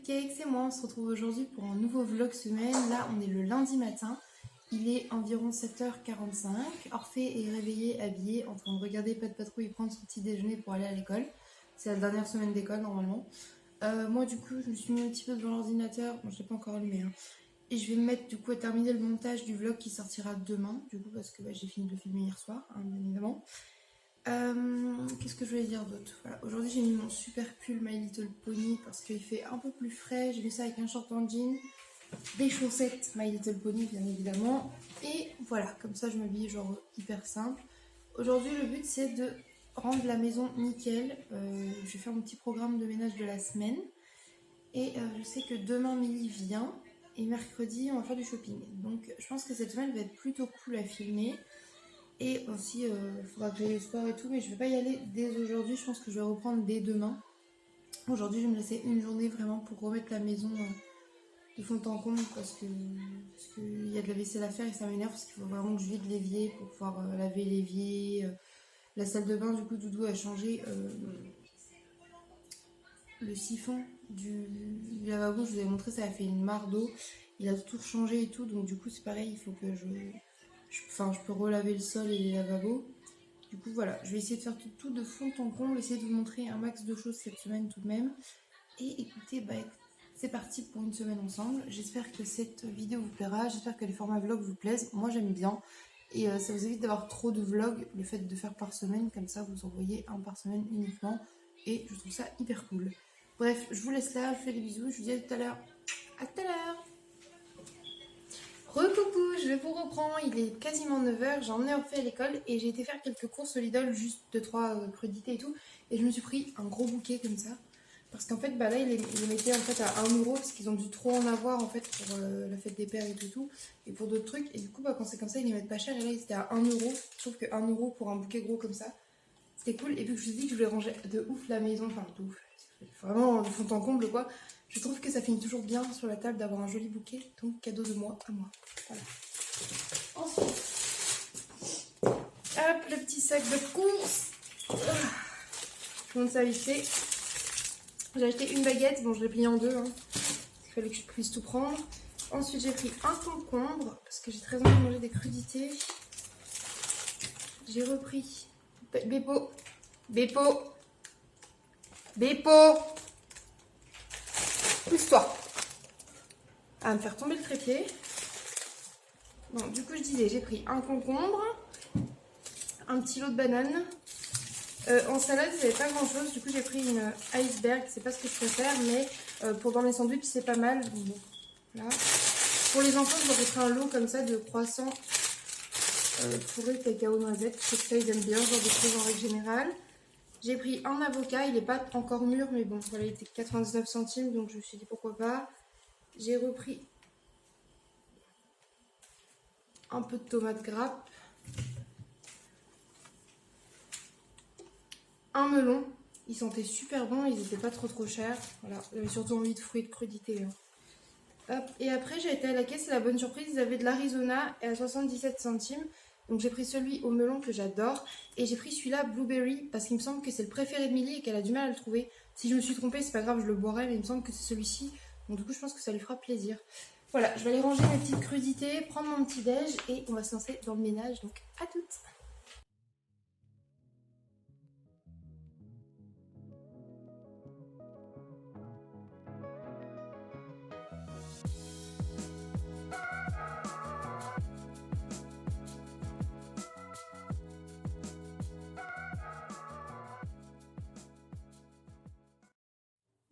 Cupcake, c'est moi, on se retrouve aujourd'hui pour un nouveau vlog semaine. Là on est le lundi matin, il est environ 7h45. Orphée est réveillé, habillé, en train de regarder Pat' Patrouille et prendre son petit déjeuner pour aller à l'école. C'est la dernière semaine d'école normalement. Moi du coup je me suis mis un petit peu devant l'ordinateur, bon je l'ai pas encore allumé hein. Et je vais me mettre du coup à terminer le montage du vlog qui sortira demain, du coup parce que j'ai fini de le filmer hier soir, hein, bien évidemment. Qu'est-ce que je voulais dire d'autre? Voilà, aujourd'hui j'ai mis mon super pull My Little Pony parce qu'il fait un peu plus frais. J'ai mis ça avec un short en jean, des chaussettes My Little Pony bien évidemment. Et voilà, comme ça je m'habille genre hyper simple. Aujourd'hui le but c'est de rendre la maison nickel. Je vais faire mon petit programme de ménage de la semaine. Et je sais que demain Milly vient et mercredi on va faire du shopping. Donc je pense que cette semaine va être plutôt cool à filmer. Et aussi, il faudra que j'aille au sport et tout, mais je vais pas y aller dès aujourd'hui, je pense que je vais reprendre dès demain. Aujourd'hui, je vais me laisser une journée vraiment pour remettre la maison de fond en comble parce que y a de la vaisselle à faire et ça m'énerve parce qu'il faut vraiment que je vide l'évier pour pouvoir laver l'évier. La salle de bain, du coup, Doudou a changé le siphon du lavabo, je vous ai montré, ça a fait une mare d'eau. Il a tout changé et tout, donc du coup, c'est pareil, il faut que je peux relaver le sol et les lavabos. Du coup, voilà, je vais essayer de faire tout de fond en comble, essayer de vous montrer un max de choses cette semaine tout de même. Et écoutez, c'est parti pour une semaine ensemble. J'espère que cette vidéo vous plaira, j'espère que les formats vlog vous plaisent. Moi, j'aime bien. Et ça vous évite d'avoir trop de vlogs, le fait de faire par semaine, comme ça, vous envoyez un par semaine uniquement. Et je trouve ça hyper cool. Bref, je vous laisse là, je vous fais des bisous, je vous dis à tout à l'heure. À tout à l'heure. Recoucou, je vous reprends, il est quasiment 9h, j'ai emmené Orphée à l'école et j'ai été faire quelques courses au Lidl, juste 2-3 crudités et tout, et je me suis pris un gros bouquet comme ça, parce qu'en fait là ils les mettaient en fait à 1€ parce qu'ils ont dû trop en avoir en fait pour la fête des pères et tout, et pour d'autres trucs, et du coup quand c'est comme ça ils les mettent pas cher, et là ils étaient à 1€, je trouve que 1€ pour un bouquet gros comme ça, c'était cool, et puis je me suis dit que je voulais ranger de ouf la maison, enfin de ouf, vraiment de fond en comble quoi. Je trouve que ça finit toujours bien sur la table d'avoir un joli bouquet, donc cadeau de moi à moi. Voilà. Ensuite, hop, le petit sac de courses. Je monte ça vite fait. J'ai acheté une baguette, bon je l'ai pliée en deux, hein. Il fallait que je puisse tout prendre. Ensuite j'ai pris un concombre, parce que j'ai très envie de manger des crudités. J'ai repris Beppo. Pousse-toi. À me faire tomber le trépied. Bon, du coup, je disais, j'ai pris un concombre, un petit lot de bananes. En salade, il n'y avait pas grand chose. Du coup, j'ai pris une iceberg. C'est pas ce que je préfère, mais pour dans mes sandwichs, c'est pas mal. Bon, là. Pour les enfants, je leur ai pris un lot comme ça de croissants fourrés cacao noisette. Je sais que ça, ils aiment bien, genre de choses en règle générale. J'ai pris un avocat. Il n'est pas encore mûr, mais bon, voilà, il était 99 centimes, donc je me suis dit pourquoi pas. J'ai repris un peu de tomates grappes, un melon, ils sentaient super bons, ils étaient pas trop chers, voilà, j'avais surtout envie de fruits et de crudités. Hein. Hop. Et après j'ai été à la caisse et la bonne surprise, ils avaient de l'Arizona à 77 centimes, donc j'ai pris celui au melon que j'adore, et j'ai pris celui-là Blueberry, parce qu'il me semble que c'est le préféré de Milly et qu'elle a du mal à le trouver. Si je me suis trompée, c'est pas grave, je le boirai, mais il me semble que c'est celui-ci, donc du coup je pense que ça lui fera plaisir. Voilà, je vais aller ranger mes petites crudités, prendre mon petit déj et on va se lancer dans le ménage, donc à toutes.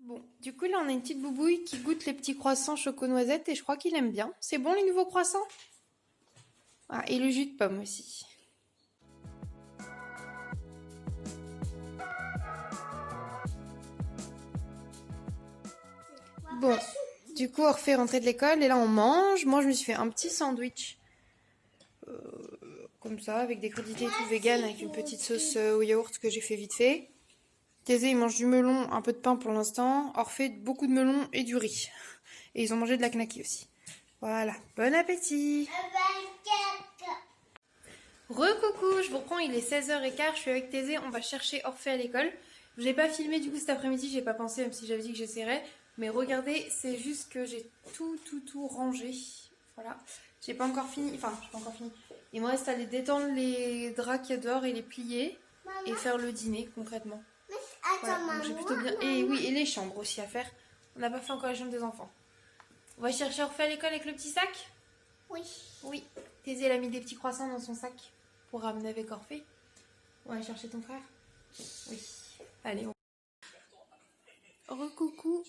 Bon, du coup là on a une petite boubouille qui goûte les petits croissants choco-noisettes et je crois qu'il aime bien. C'est bon les nouveaux croissants? Ah, et le jus de pomme aussi. Bon, du coup Orphée est rentré de l'école et là on mange. Moi je me suis fait un petit sandwich comme ça avec des crudités et tout vegan avec une petite sauce au yaourt que j'ai fait vite fait. Thésée il mange du melon, un peu de pain pour l'instant. Orphée beaucoup de melon et du riz. Et ils ont mangé de la knacky aussi. Voilà, bon appétit. Recoucou, je vous reprends, il est 16h15, je suis avec Thésée, on va chercher Orphée à l'école. Je n'ai pas filmé du coup cet après-midi, j'ai pas pensé, même si j'avais dit que j'essaierais. Mais regardez, c'est juste que j'ai tout rangé. Voilà. J'ai pas encore fini. Enfin, j'ai pas encore fini. Il me reste à aller détendre les draps qu'il y a dehors et les plier. Et faire le dîner concrètement. Voilà, donc j'ai plutôt bien. Et oui, et les chambres aussi à faire. On n'a pas fait encore les chambres des enfants. On va chercher Orphée à l'école avec le petit sac? Oui. Oui. Thésée, elle a mis des petits croissants dans son sac pour ramener avec Orphée. On va aller chercher ton frère? Oui. Allez, on... Recoucou.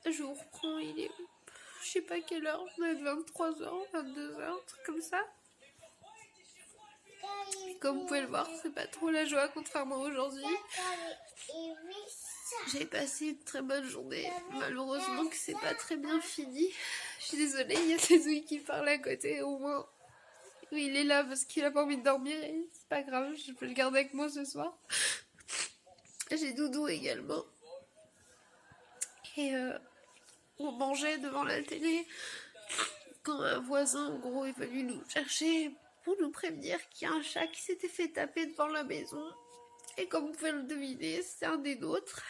Je vous reprends, il est... Je sais pas quelle heure, ça doit être 23h, 22h, un truc comme ça. Comme vous pouvez le voir, c'est pas trop la joie contrairement à aujourd'hui. J'ai passé une très bonne journée. Malheureusement que c'est pas très bien fini. Je suis désolée, il y a Tezouille qui parle à côté. Au moins, il est là parce qu'il a pas envie de dormir et c'est pas grave, je peux le garder avec moi ce soir. J'ai Doudou également. Et on mangeait devant la télé quand un voisin, en gros, est venu nous chercher pour nous prévenir qu'il y a un chat qui s'était fait taper devant la maison. Et comme vous pouvez le deviner, c'est un des nôtres.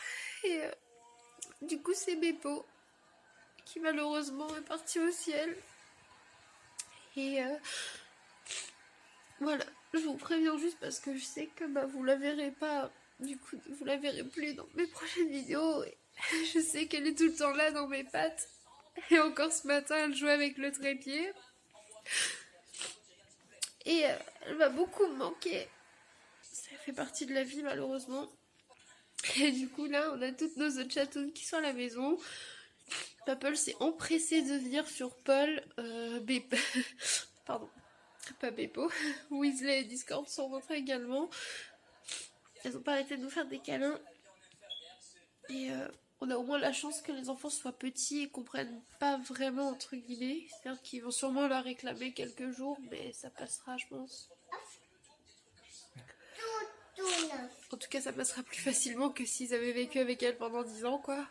Et du coup, c'est Beppo qui malheureusement est parti au ciel. Et voilà, je vous préviens juste parce que je sais que vous la verrez pas, du coup, vous la verrez plus dans mes prochaines vidéos. Et je sais qu'elle est tout le temps là dans mes pattes. Et encore ce matin, elle jouait avec le trépied. Et elle va beaucoup me manquer. Ça fait partie de la vie malheureusement. Et du coup là, on a toutes nos autres chatounes qui sont à la maison. Papel s'est empressé de venir sur Paul. Pardon, pas Beppo. Weasley et Discord sont rentrés également. Elles ont pas arrêté de nous faire des câlins. Et on a au moins la chance que les enfants soient petits et comprennent pas vraiment entre guillemets. C'est-à-dire qu'ils vont sûrement la réclamer quelques jours, mais ça passera je pense. En tout cas, ça passera plus facilement que s'ils avaient vécu avec elle pendant 10 ans, quoi.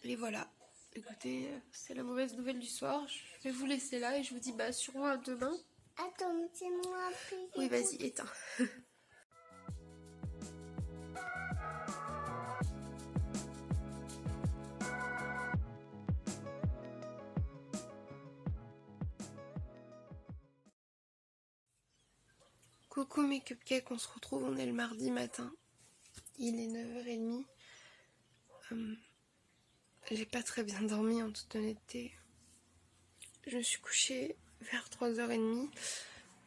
Et voilà. Écoutez, c'est la mauvaise nouvelle du soir. Je vais vous laisser là et je vous dis sûrement à demain. Attends, c'est moi. Oui, vas-y, éteins. Coucou mes cupcakes, on se retrouve, on est le mardi matin. Il est 9h30. J'ai pas très bien dormi en toute honnêteté. Je me suis couchée vers 3h30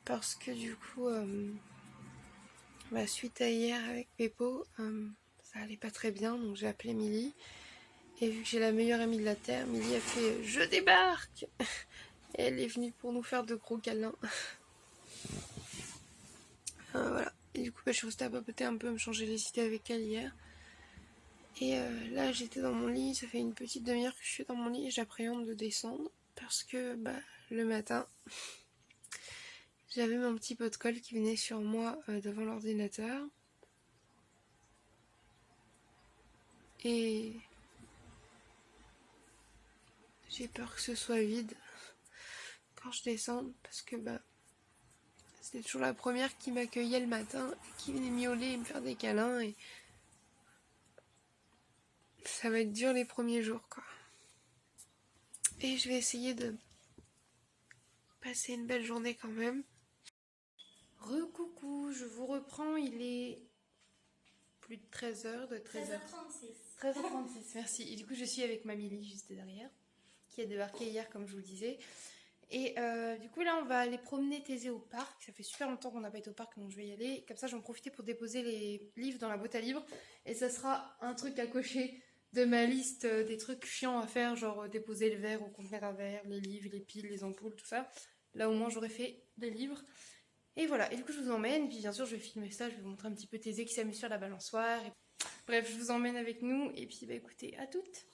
parce que du coup, suite à hier avec Beppo, ça allait pas très bien, donc j'ai appelé Milly. Et vu que j'ai la meilleure amie de la Terre, Milly a fait « Je débarque !» Et elle est venue pour nous faire de gros câlins. Voilà. Et du coup, je suis restée à papoter un peu, à me changer les idées avec elle hier. Et là, j'étais dans mon lit, ça fait une petite demi-heure que je suis dans mon lit et j'appréhende de descendre parce que le matin, j'avais mon petit pot de colle qui venait sur moi devant l'ordinateur. Et j'ai peur que ce soit vide quand je descende parce que c'était toujours la première qui m'accueillait le matin, qui venait miauler et me faire des câlins et ça va être dur les premiers jours quoi. Et je vais essayer de passer une belle journée quand même. Recoucou, je vous reprends, il est plus de 13h, de 13h36. 13h36, merci. Et du coup je suis avec Mamie juste derrière, qui a débarqué hier comme je vous le disais. Et du coup là on va aller promener Thésée au parc. Ça fait super longtemps qu'on n'a pas été au parc donc je vais y aller. Comme ça je vais en profiter pour déposer les livres dans la boîte à livres. Et ça sera un truc à cocher de ma liste des trucs chiants à faire. Genre déposer le verre au conteneur à verre, les livres, les piles, les ampoules, tout ça. Là au moins j'aurais fait des livres. Et voilà, et du coup je vous emmène. Et puis bien sûr je vais filmer ça, je vais vous montrer un petit peu Thésée qui s'amuse sur la balançoire. Et... Bref, je vous emmène avec nous. Et puis écoutez, à toutes.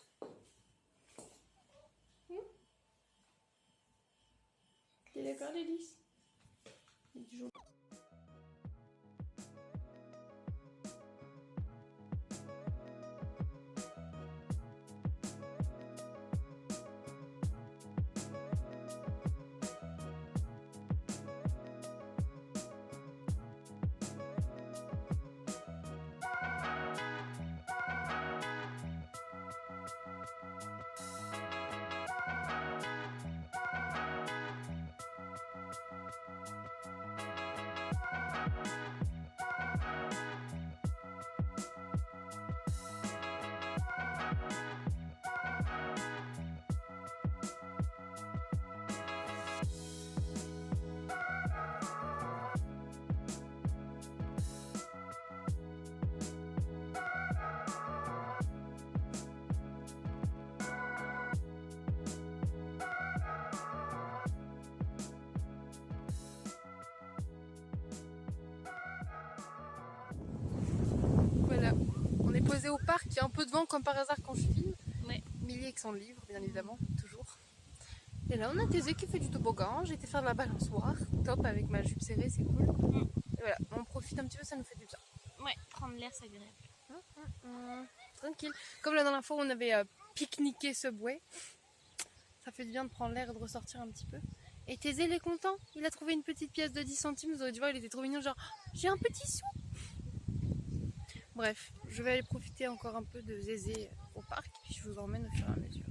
T'es d'accord, Lélis? posé au parc, il y a un peu de vent comme par hasard quand je filme. Ouais. Millie avec son livre, bien évidemment, toujours. Et là, on a Thésée qui fait du toboggan. J'ai été faire de la balançoire. Top, avec ma jupe serrée, c'est cool. Et voilà, on profite un petit peu, ça nous fait du bien. Ouais, prendre l'air, c'est agréable. Tranquille. Comme la dernière fois, on avait pique-niqué Subway. Ça fait du bien de prendre l'air et de ressortir un petit peu. Et Thésée, il est content. Il a trouvé une petite pièce de 10 centimes. Vous aurez dû voir, il était trop mignon. Genre, j'ai un petit sou. Bref, je vais aller profiter encore un peu de Zézé au parc. Puis je vous emmène au fur et à mesure.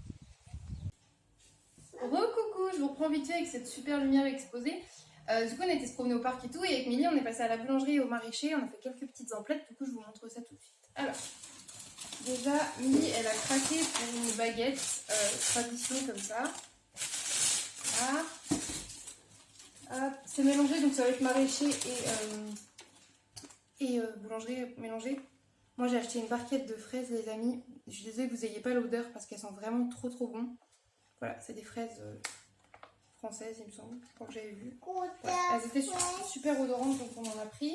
Re-coucou, je vous reprends vite fait avec cette super lumière exposée. Du coup, on a été se promener au parc et tout. Et avec Millie, on est passé à la boulangerie et au maraîcher. On a fait quelques petites emplettes. Du coup, je vous montre ça tout de suite. Alors, déjà, Millie, elle a craqué pour une baguette traditionnelle comme ça. Voilà. Hop, c'est mélangé, donc ça va être maraîcher et boulangerie mélangée. Moi, j'ai acheté une barquette de fraises, les amis. Je suis désolée que vous n'ayez pas l'odeur parce qu'elles sont vraiment trop bon. Voilà, c'est des fraises françaises, il me semble, je crois que j'avais vu. Ouais, elles étaient super odorantes, donc on en a pris.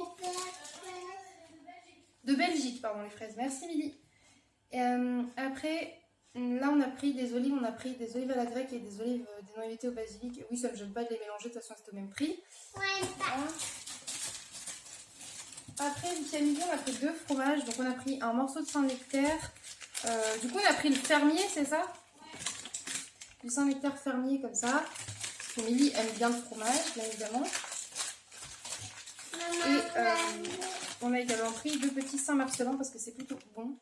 De Belgique, pardon, les fraises. Merci, Milly. Après, là, on a pris des olives. On a pris des olives à la grecque et des olives des noix évitées au basilic. Oui, ça me gêne pas de les mélanger, de toute façon, c'est au même prix. Voilà. Après, du midi, on a pris 2 fromages. Donc, on a pris un morceau de Saint-Nectaire. Du coup, on a pris le fermier, c'est ça? Du Saint-Nectaire fermier, comme ça. Parce que Milly aime bien le fromage, bien évidemment. Et on a également pris 2 petits Saint-Marcelin parce que c'est plutôt bon.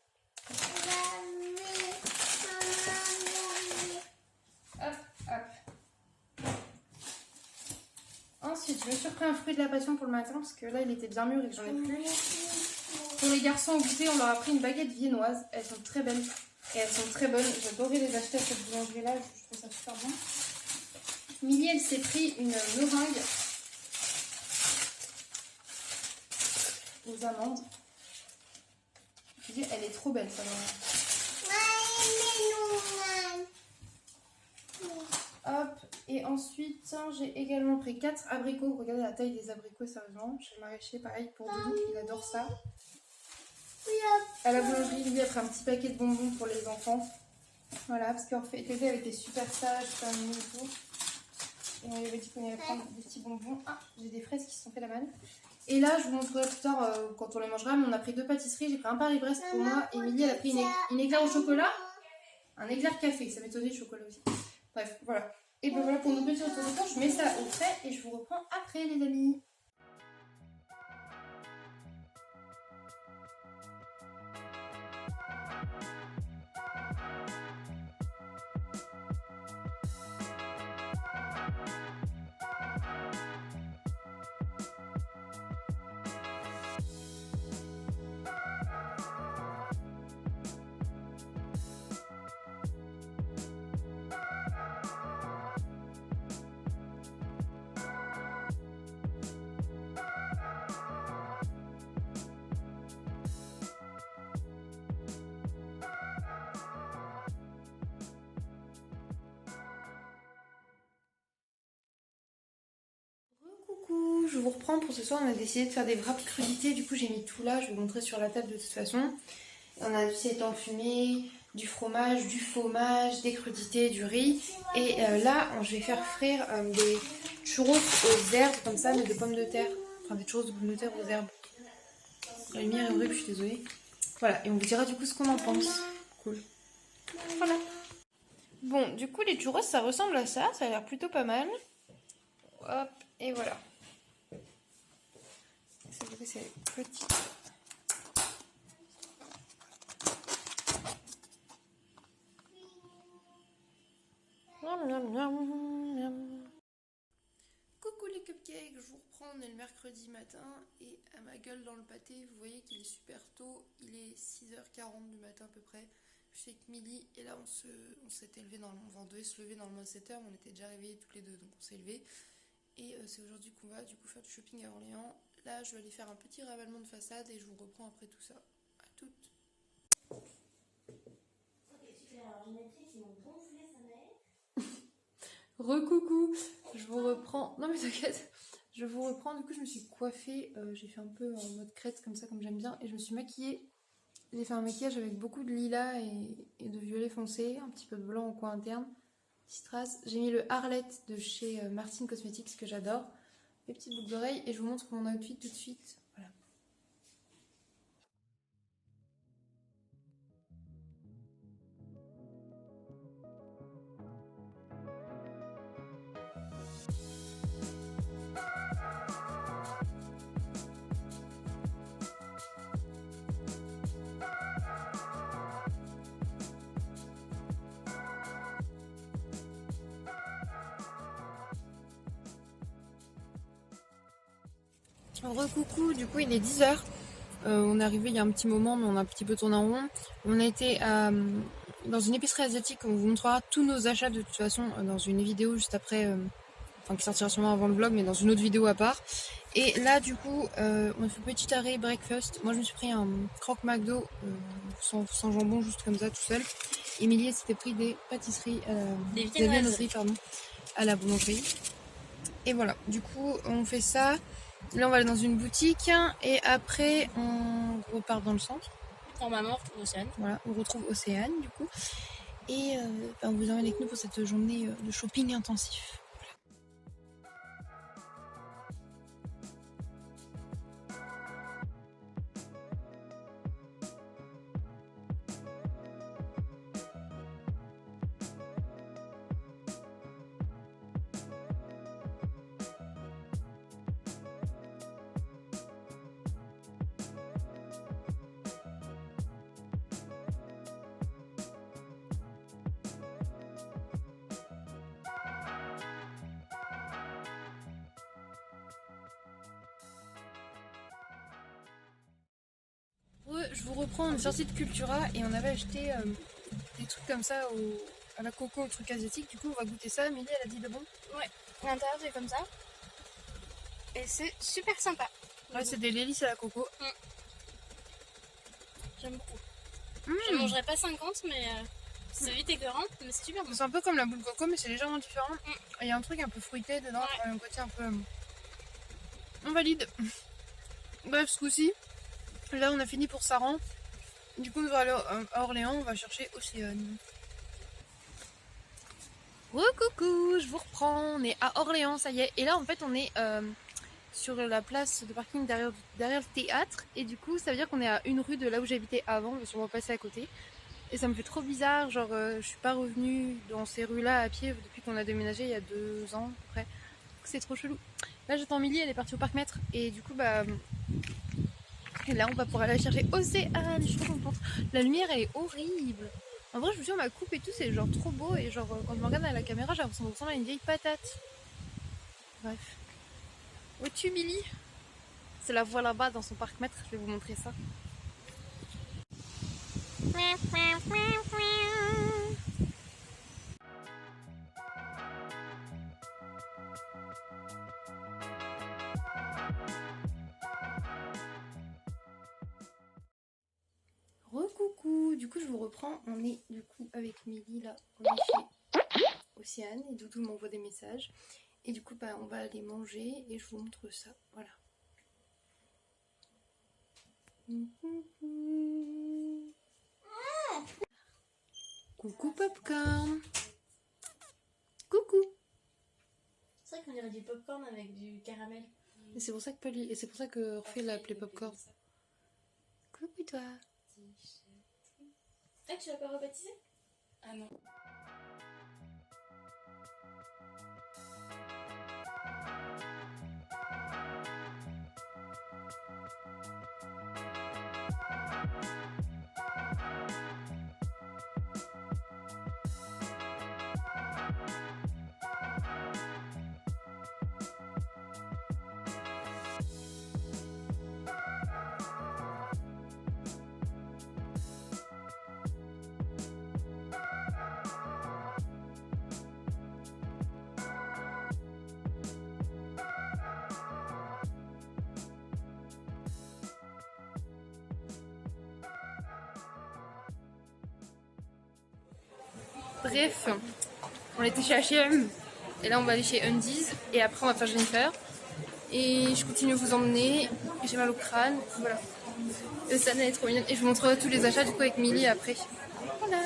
Hop, hop. Ensuite, je me suis repris un fruit de la passion pour le matin parce que là, il était bien mûr et que j'en ai plus. Pour les garçons au goûter, on leur a pris une baguette viennoise. Elles sont très belles et elles sont très bonnes. J'adorais les acheter à cette boulangerie-là. Je trouve ça super bon. Milly, elle s'est pris une meringue aux amandes. Je dis, elle est trop belle, ça. Hop, et ensuite j'ai également pris 4 abricots. Regardez la taille des abricots, sérieusement. Chez le maraîcher, pareil pour Doudou, il adore ça. À la boulangerie, lui a pris un petit paquet de bonbons pour les enfants. Voilà, parce qu'en fait, Thésée avait été super sage, super mignon et tout. Et on lui avait dit qu'on allait prendre des petits bonbons. Ah, j'ai des fraises qui se sont fait la malle. Et là, je vous montrerai plus tard quand on les mangera. Mais on a pris 2 pâtisseries. J'ai pris un Paris-Brest pour moi. Et Milly, elle a pris une éclair au chocolat. Un éclair café. Ça m'étonnait le chocolat aussi. Bref, voilà. Et ben voilà pour nos petits retours de course. Je mets ça au frais et je vous reprends après, les amis. Coucou, je vous reprends pour ce soir. On a décidé de faire des wraps crudités. Du coup, j'ai mis tout là. Je vais vous montrer sur la table de toute façon. On a du seitan fumé, du fromage, du fromage, des crudités, du riz. Et là, je vais faire frire des churros aux herbes, comme ça, mais de pommes de terre. Enfin, des churros de pommes de terre aux herbes. La lumière est horrible, je suis désolée. Voilà, et on vous dira du coup ce qu'on en pense. Cool. Voilà. Bon, du coup, les churros, ça ressemble à ça. Ça a l'air plutôt pas mal. Hop, et voilà. C'est petit. Coucou les cupcakes, je vous reprends, on est le mercredi matin et à ma gueule dans le pâté, vous voyez qu'il est super tôt, il est 6h40 du matin à peu près. Je suis avec Milly et là on s'était levé on devait se lever normalement à 7h, mais on était déjà réveillés toutes les deux, donc on s'est levé. Et c'est aujourd'hui qu'on va du coup faire du shopping à Orléans. Là je vais aller faire un petit ravalement de façade et je vous reprends après tout ça. À toutes. Ok super, alors j'ai mes pieds qui m'ont gonflé sa mère. Recoucou, je vous reprends. Non mais t'inquiète, je vous reprends. Du coup je me suis coiffée, j'ai fait un peu en mode crête comme ça comme j'aime bien et je me suis maquillée J'ai fait un maquillage avec beaucoup de lilas et de violet foncé, un petit peu de blanc au coin interne, petite trace. J'ai mis le Arlette de chez Martine Cosmetics que j'adore, les petites boucles d'oreilles et je vous montre mon outfit tout de suite. Voilà. Recoucou, du coup il est 10h. On est arrivé il y a un petit moment mais on a un petit peu tourné en rond. On a été dans une épicerie asiatique, on vous montrera tous nos achats de toute façon dans une vidéo juste après, enfin qui sortira sûrement avant le vlog mais dans une autre vidéo à part. Et là du coup on a fait petit arrêt breakfast. Moi je me suis pris un croque McDo sans jambon juste comme ça tout seul. Émilie s'était pris des pâtisseries, des viennoiseries pardon, à la boulangerie. Et voilà, du coup on fait ça. Là on va aller dans une boutique et après on repart dans le centre. Normalement on retrouve Océane. Voilà, on retrouve Océane du coup. Et on vous emmène avec nous pour cette journée de shopping intensif. Je vous reprends, on est sorti de Cultura et on avait acheté des trucs comme ça à la coco, au truc asiatique. Du coup, on va goûter ça. Amélie, elle a dit de bon. Ouais, l'intérieur c'est comme ça. Et c'est super sympa. Ouais, c'est des délices à la coco. J'aime beaucoup. Je ne mangerai pas 50, mais c'est vite écœurant, mais c'est super bon. C'est un peu comme la boule coco, mais c'est légèrement différent. Il y a un truc un peu fruité dedans, un côté un peu. On valide. Bref, ce coup-ci, là on a fini pour Saran. Du coup, on va aller à Orléans, on va chercher Océane. Coucou, je vous reprends. On est à Orléans, ça y est. Et là, en fait, on est sur la place de parking derrière le théâtre. Et du coup, ça veut dire qu'on est à une rue de là où j'habitais avant. On va sûrement passer à côté. Et ça me fait trop bizarre. Genre, je suis pas revenue dans ces rues-là à pied depuis qu'on a déménagé il y a 2 ans, à peu près. C'est trop chelou. Là, j'attends Milly, elle est partie au parc Maître. Et du coup, bah. Et là, on va pouvoir aller chercher Océane. Je suis trop contente. La lumière, elle est horrible. En vrai, je me suis dit, ma coupe et tout, c'est genre trop beau. Et genre, quand je me regarde à la caméra, j'ai l'impression de ressembler à une vieille patate. Bref. Où-tu, Milly? C'est la voie là-bas dans son parc Maître. Je vais vous montrer ça. Recoucou, du coup je vous reprends, on est du coup avec Milly là, on est chez Océane et Doudou m'envoie des messages et du coup bah on va aller manger et je vous montre ça, voilà. Coucou Popcorn. Coucou. C'est vrai qu'on dirait du popcorn avec du caramel. Et c'est pour ça que Orphée l'a appelé Popcorn. Coucou toi. Ah, tu l'as pas rebaptisé? Ah non. Bref, on était chez H&M et là on va aller chez Undies et après on va faire Jennifer et je continue à vous emmener, j'ai mal au crâne, voilà. Sana est trop mignonne. Et je vous montrerai tous les achats du coup avec Milly après. Voilà.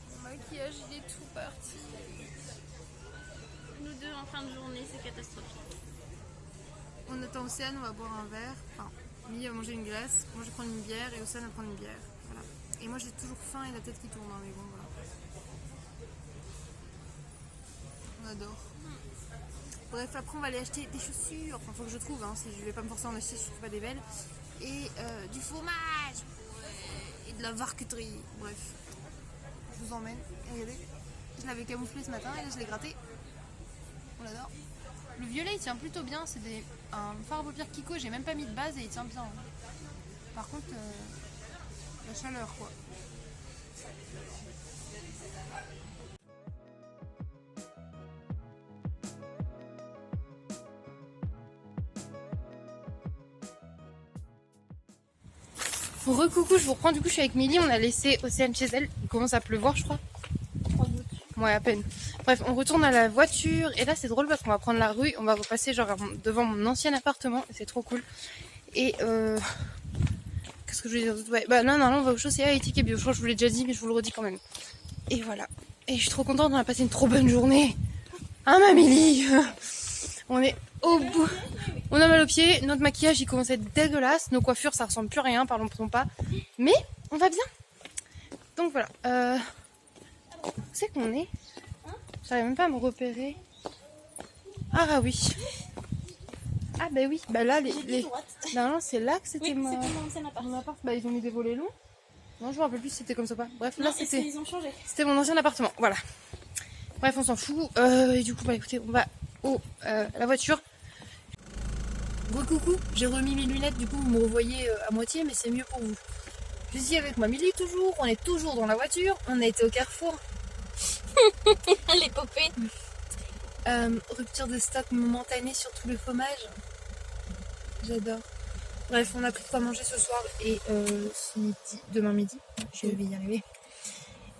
Mon maquillage il est tout parti. Nous deux en fin de journée, c'est catastrophique. On attend Océane, on va boire un verre. Enfin, Milly va manger une glace, moi je vais prendre une bière et Océane va prendre une bière. Voilà. Et moi j'ai toujours faim et la tête qui tourne, hein, mais bon voilà. On adore. Bref, après on va aller acheter des chaussures. Enfin, faut que je trouve, hein, si je vais pas me forcer à en acheter, je trouve pas des belles. Et du fromage. Ouais. Et de la varqueterie. Bref, je vous emmène. Et regardez, je l'avais camouflé ce matin et là je l'ai gratté. On l'adore. Le violet il tient plutôt bien, c'est un fard à paupières Kiko, j'ai même pas mis de base et il tient bien. Par contre, la chaleur quoi. Recoucou, je vous reprends, du coup je suis avec Milly, on a laissé Océane chez elle, il commence à pleuvoir je crois. Ouais, à peine. Bref, on retourne à la voiture et là c'est drôle parce qu'on va prendre la rue, on va repasser genre devant mon ancien appartement, c'est trop cool. Et qu'est-ce que je voulais dire d'autre? Ouais, bah non, on va au chaussée à éthique et bio, je crois que je vous l'ai déjà dit mais je vous le redis quand même. Et voilà. Et je suis trop contente, on a passé une trop bonne journée. Hein ma Milly? On est au bout. On a mal aux pieds, notre maquillage il commence à être dégueulasse, nos coiffures ça ressemble plus à rien, parlons pas. Mais on va bien. Donc voilà. Où c'est qu'on est? J'arrive même pas à me repérer. Ah oui. Ah bah oui, bah là les... Non, c'est là que c'était Oui, mon ancien appart. appart. Bah ils ont mis des volets longs. Non, je me rappelle plus si c'était comme ça ou pas. Bref, là c'était... Ils ont changé. C'était mon ancien appartement, voilà. Bref, on s'en fout. Et du coup, bah écoutez, on va à la voiture. Coucou, j'ai remis mes lunettes, du coup vous me revoyez à moitié, mais c'est mieux pour vous. Je suis avec ma Milly toujours, on est toujours dans la voiture, on a été au Carrefour. L'épopée. Rupture de stock momentanée sur tout le fromage. J'adore. Bref, on a pris quoi manger ce soir et ce midi, demain midi, je vais y arriver.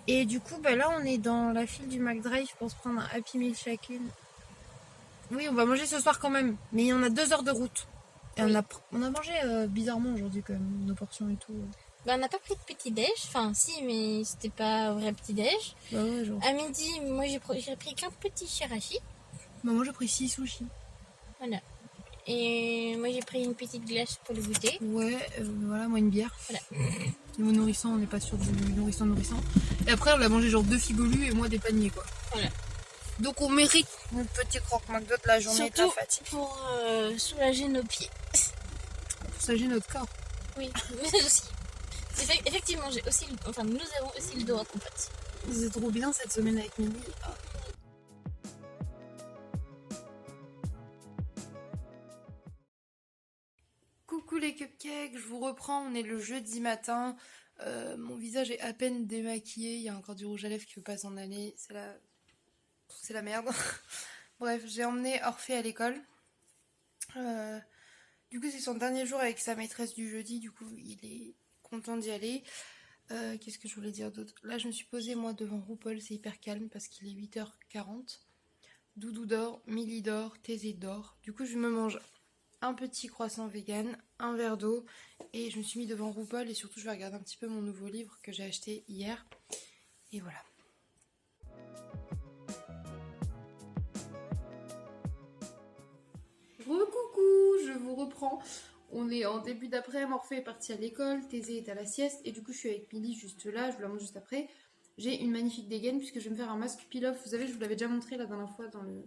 Et du coup, bah là on est dans la file du McDrive pour se prendre un Happy Meal chacune. Oui, on va manger ce soir quand même, mais il y en a 2 heures de route. Et oui. On a mangé bizarrement aujourd'hui quand même, nos portions et tout. Bah, on n'a pas pris de petit-déj, enfin si, mais c'était pas un vrai petit-déj. Bah ouais, genre. À midi, moi j'ai pris qu'un petit shirashi. Bah moi j'ai pris 6 sushis. Voilà. Et moi j'ai pris une petite glace pour le goûter. Ouais, voilà, moi une bière. Voilà. Niveau nourrissant, on n'est pas sur du nourrissant. Et après on a mangé genre 2 figolus et moi des paniers quoi. Voilà. Donc on mérite notre petit croque McDo de la journée. Surtout fatiguée. Pour soulager nos pieds. Pour soulager notre corps. Oui, mais aussi. Effectivement, nous avons aussi le dos à compote. C'est trop bien cette semaine avec Milly. Oh. Coucou les cupcakes, je vous reprends, on est le jeudi matin. Mon visage est à peine démaquillé, il y a encore du rouge à lèvres qui veut pas s'en aller, c'est la merde. Bref, j'ai emmené Orphée à l'école. Du coup c'est son dernier jour avec sa maîtresse du jeudi, du coup il est content d'y aller. Qu'est-ce que je voulais dire d'autre? Là je me suis posée moi devant RuPaul, c'est hyper calme parce qu'il est 8h40. Doudou dort, Milly dort, Thésée dort. Du coup je me mange un petit croissant vegan, un verre d'eau et je me suis mis devant RuPaul et surtout je vais regarder un petit peu mon nouveau livre que j'ai acheté hier. Et voilà. Recoucou, je vous reprends. On est en début d'après-midi, Orphée est parti à l'école, Thésée est à la sieste et du coup je suis avec Milly juste là, je vous la montre juste après. J'ai une magnifique dégaine puisque je vais me faire un masque peel-off. Vous savez, je vous l'avais déjà montré la dernière fois dans le...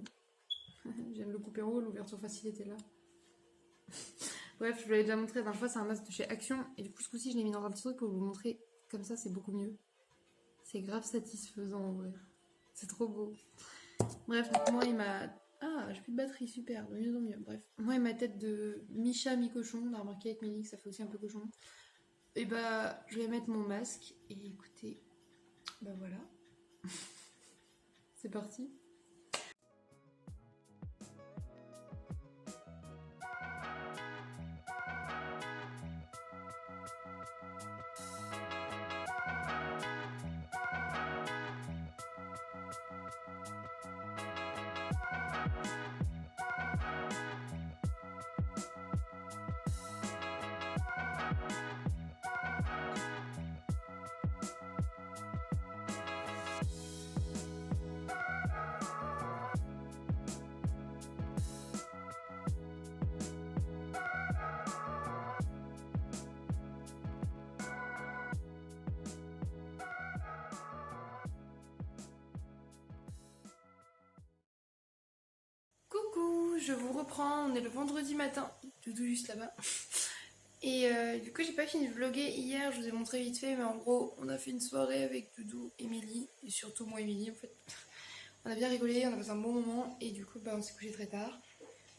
je viens de le couper en haut, l'ouverture facile était là. Bref, je vous l'avais déjà montré la dernière fois, c'est un masque de chez Action et du coup ce coup-ci je l'ai mis dans un petit truc pour vous montrer comme ça, c'est beaucoup mieux. C'est grave satisfaisant en vrai. C'est trop beau. Bref, donc moi il m'a... Ah, j'ai plus de batterie, super, de mieux en mieux. Bref, moi il m'a tête de mi-chat, mi-cochon. On a remarqué avec Mélie que ça fait aussi un peu cochon. Et bah, je vais mettre mon masque. Et écoutez, bah voilà. C'est parti. Coucou, je vous reprends, on est le vendredi matin, Doudou juste là-bas. Et du coup j'ai pas fini de vlogger hier, je vous ai montré vite fait, mais en gros on a fait une soirée avec Doudou, Émilie, et surtout moi Émilie en fait. On a bien rigolé, on a passé un bon moment, et du coup bah, on s'est couché très tard.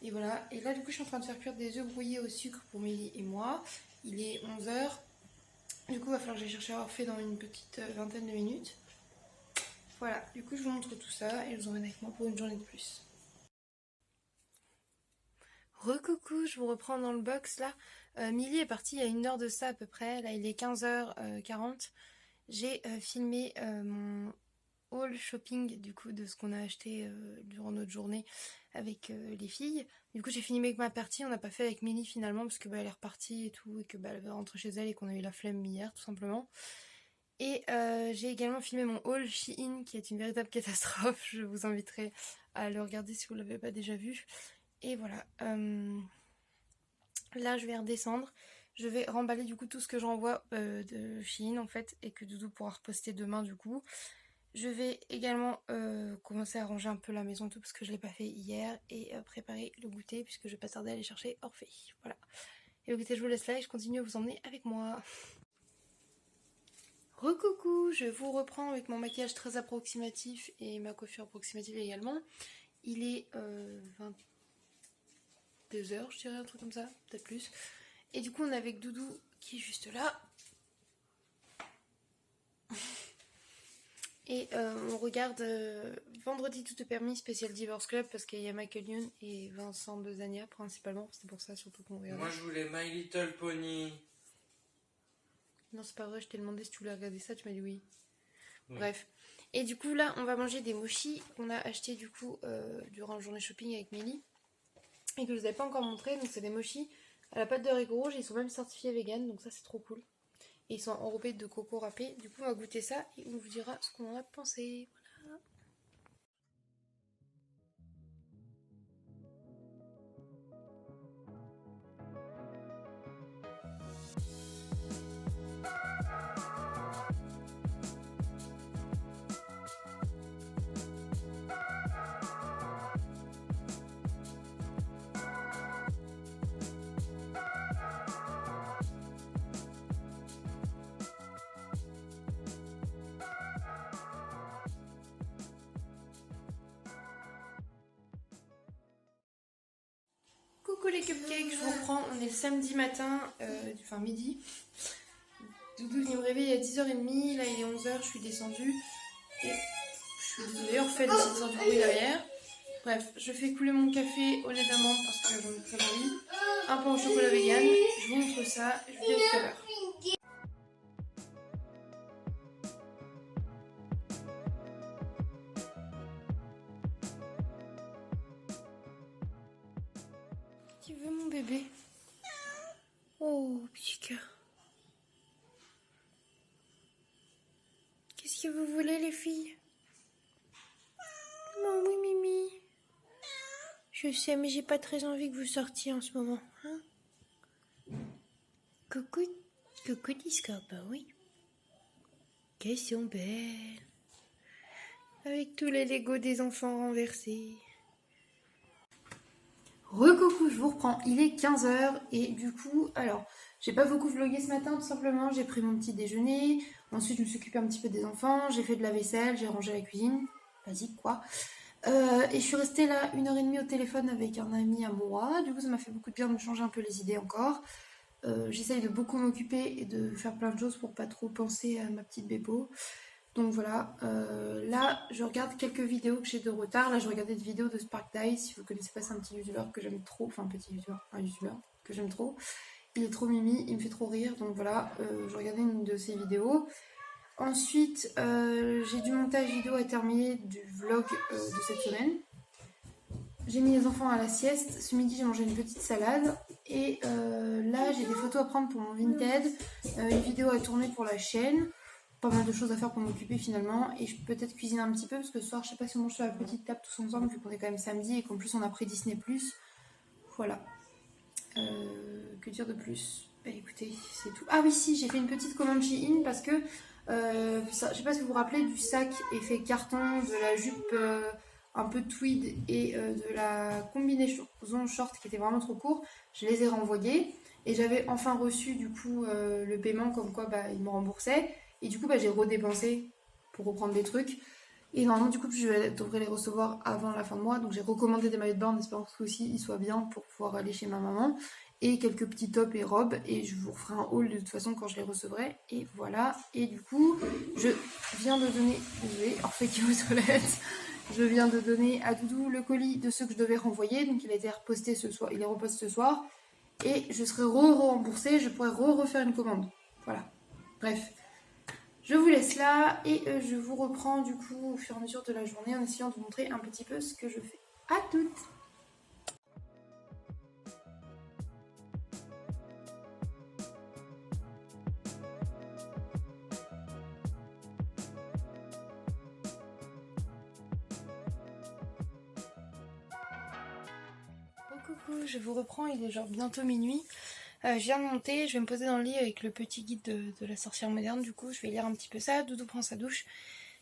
Et voilà, et là du coup je suis en train de faire cuire des œufs brouillés au sucre pour Émilie et moi. Il est 11h, du coup il va falloir que j'aille chercher Orphée dans une petite vingtaine de minutes. Voilà, du coup je vous montre tout ça, et je vous emmène avec moi pour une journée de plus. Recoucou, je vous reprends dans le box là. Milly est partie il y a 1 heure de ça à peu près. Là il est 15h40. J'ai filmé mon haul shopping du coup de ce qu'on a acheté durant notre journée avec les filles. Du coup j'ai filmé avec ma partie, on n'a pas fait avec Milly finalement parce que bah, elle est repartie et tout et que bah, elle va rentrer chez elle et qu'on a eu la flemme hier tout simplement. Et j'ai également filmé mon haul Shein qui est une véritable catastrophe. Je vous inviterai à le regarder si vous ne l'avez pas déjà vu. Et voilà, là je vais redescendre, je vais remballer du coup tout ce que j'envoie de Shein en fait et que Doudou pourra reposter demain du coup. Je vais également commencer à ranger un peu la maison tout parce que je ne l'ai pas fait hier et préparer le goûter puisque je vais pas tarder à aller chercher Orphée. Voilà. Et écoutez, je vous laisse là et je continue à vous emmener avec moi. Recoucou, je vous reprends avec mon maquillage très approximatif et ma coiffure approximative également. Il est 22h, je dirais, un truc comme ça, peut-être plus. Et du coup, on est avec Doudou qui est juste là. Et on regarde Vendredi tout est permis spécial Divorce Club parce qu'il y a Michael Youn et Vincent Bezania principalement. C'est pour ça surtout qu'on regarde. Moi je voulais My Little Pony. Non, c'est pas vrai, je t'ai demandé si tu voulais regarder ça, tu m'as dit oui. Bref. Et du coup, là, on va manger des mochis qu'on a achetés du coup durant la journée shopping avec Mélie. Et que je vous avais pas encore montré. Donc, c'est des mochis à la pâte de haricots rouges. Ils sont même certifiés vegan, donc ça, c'est trop cool. Et ils sont enrobés de coco râpé. Du coup, on va goûter ça et on vous dira ce qu'on en a pensé. Voilà. Coucou les cupcakes, je vous reprends, on est le samedi matin, enfin midi. Doudou vient me réveiller à 10h30, là il est 11h, je suis descendue. Et je suis désolée, on refait des petites du bruit derrière. Bref, je fais couler mon café au lait d'amande parce que j'en ai très envie. Un pain au chocolat vegan, je vous montre ça, je vous dis à tout à l'heure. Tu veux mon bébé? Oh, petit cœur. Qu'est-ce que vous voulez les filles? Oh oui Mimi. Je sais mais j'ai pas très envie que vous sortiez en ce moment. Hein? Coucou, coucou Discord, bah oui. Qu'elles sont belles. Avec tous les Legos des enfants renversés. Recoucou, je vous reprends. Il est 15h et du coup, alors, J'ai pas beaucoup vlogué ce matin, tout simplement. J'ai pris mon petit déjeuner. Ensuite, je me suis occupée un petit peu des enfants. J'ai fait de la vaisselle, j'ai rangé la cuisine. Basique, quoi. Et je suis restée là 1h30 au téléphone avec un ami à moi. Du coup, ça m'a fait beaucoup de bien de me changer un peu les idées encore. J'essaye de beaucoup m'occuper et de faire plein de choses pour pas trop penser à ma petite bépo. Donc voilà, là je regarde quelques vidéos que j'ai de retard. Là je regardais des vidéos de Spark Dice. Si vous connaissez pas, c'est un petit youtubeur que j'aime trop. Enfin, un petit youtubeur, un youtubeur que j'aime trop. Il est trop mimi, il me fait trop rire. Donc voilà, je regardais une de ses vidéos. Ensuite, j'ai du montage vidéo à terminer du vlog de cette semaine. J'ai mis les enfants à la sieste. Ce midi, j'ai mangé une petite salade. Et là, j'ai des photos à prendre pour mon Vinted. Une vidéo à tourner pour la chaîne. Pas mal de choses à faire pour m'occuper finalement. Et je peux peut-être cuisiner un petit peu parce que ce soir, je sais pas si on mange sur la petite table tous ensemble vu qu'on est quand même samedi et qu'en plus on a pris Disney+. Voilà. Que dire de plus? Bah écoutez, c'est tout. Ah oui, si, j'ai fait une petite commande Shein parce que je sais pas si vous vous rappelez du sac effet carton, de la jupe un peu tweed et de la combinaison short qui était vraiment trop court. Je les ai renvoyés et j'avais enfin reçu du coup le paiement comme quoi bah, ils me remboursaient. Et du coup bah, j'ai redépensé pour reprendre des trucs. Et normalement du coup je devrais les recevoir avant la fin de mois. Donc j'ai recommandé des maillots de bain en espérant que aussi ils soient bien pour pouvoir aller chez ma maman. Et quelques petits tops et robes. Et je vous referai un haul de toute façon quand je les recevrai. Et voilà. Et du coup je viens de donner... Désolée, Orphée qui est aux toilettes. Je viens de donner à Doudou le colis de ceux que je devais renvoyer. Donc il a été reposté ce soir. Il est reposté ce soir. Et je serai remboursée. Je pourrai refaire une commande. Voilà. Bref. Je vous laisse là et je vous reprends du coup au fur et à mesure de la journée en essayant de vous montrer un petit peu ce que je fais. À toutes! Coucou, je vous reprends, il est genre bientôt minuit. Je viens de monter, je vais me poser dans le lit avec le petit guide de la sorcière moderne. Du coup, je vais lire un petit peu ça. Doudou prend sa douche.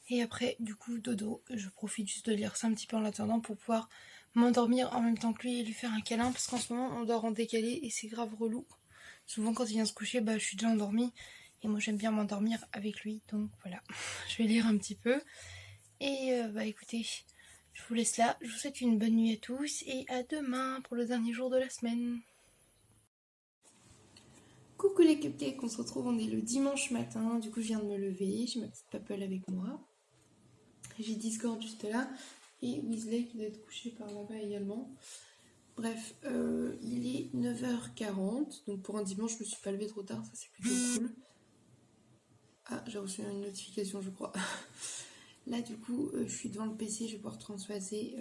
Et après, du coup, dodo. Je profite juste de lire ça un petit peu en attendant pour pouvoir m'endormir en même temps que lui et lui faire un câlin. Parce qu'en ce moment, on dort en décalé et c'est grave relou. Souvent, quand il vient se coucher, bah, je suis déjà endormie. Et moi, j'aime bien m'endormir avec lui. Donc voilà, je vais lire un petit peu. Et bah écoutez, je vous laisse là. Je vous souhaite une bonne nuit à tous. Et à demain pour le dernier jour de la semaine. Coucou les cupcakes, on se retrouve, on est le dimanche matin, du coup je viens de me lever, j'ai ma petite papelle avec moi, j'ai Discord juste là, et Weasley qui doit être couché par là-bas également. Bref, il est 9h40, donc pour un dimanche je me suis pas levée trop tard, ça c'est plutôt cool. Ah, j'ai reçu une notification je crois. Là du coup, je suis devant le PC, je vais pouvoir transvaser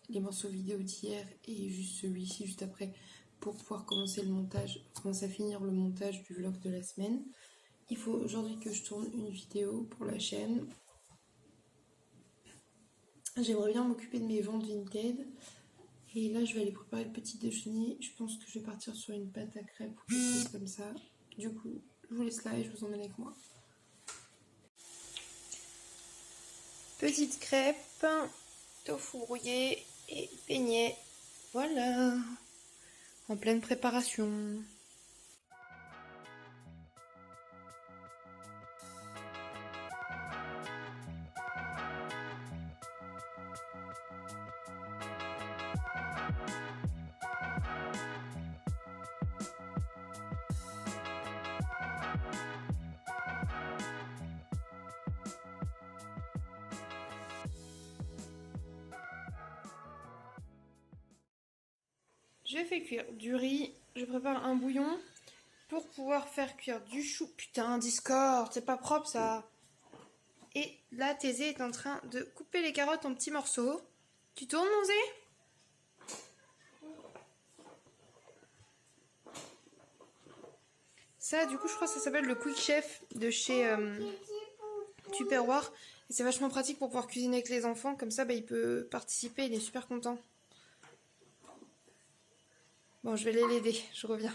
les morceaux vidéo d'hier et juste celui-ci juste après, pour pouvoir commencer le montage, commencer à finir le montage du vlog de la semaine. Il faut aujourd'hui que je tourne une vidéo pour la chaîne. J'aimerais bien m'occuper de mes ventes Vinted. Et là, je vais aller préparer le petit déjeuner. Je pense que je vais partir sur une pâte à crêpes ou quelque chose comme ça. Du coup, je vous laisse là et je vous emmène avec moi. Petite crêpe, tofu brouillé et beignet. Voilà. En pleine préparation. Je fais cuire du riz, je prépare un bouillon pour pouvoir faire cuire du chou. Putain, Discord, c'est pas propre ça. Et là, Thésée est en train de couper les carottes en petits morceaux. Tu tournes, mon Zé ? Ça, du coup, je crois que ça s'appelle le Quick Chef de chez Tupperware. Et c'est vachement pratique pour pouvoir cuisiner avec les enfants. Comme ça, bah, il peut participer, il est super content. Bon, je vais aller l'aider, je reviens.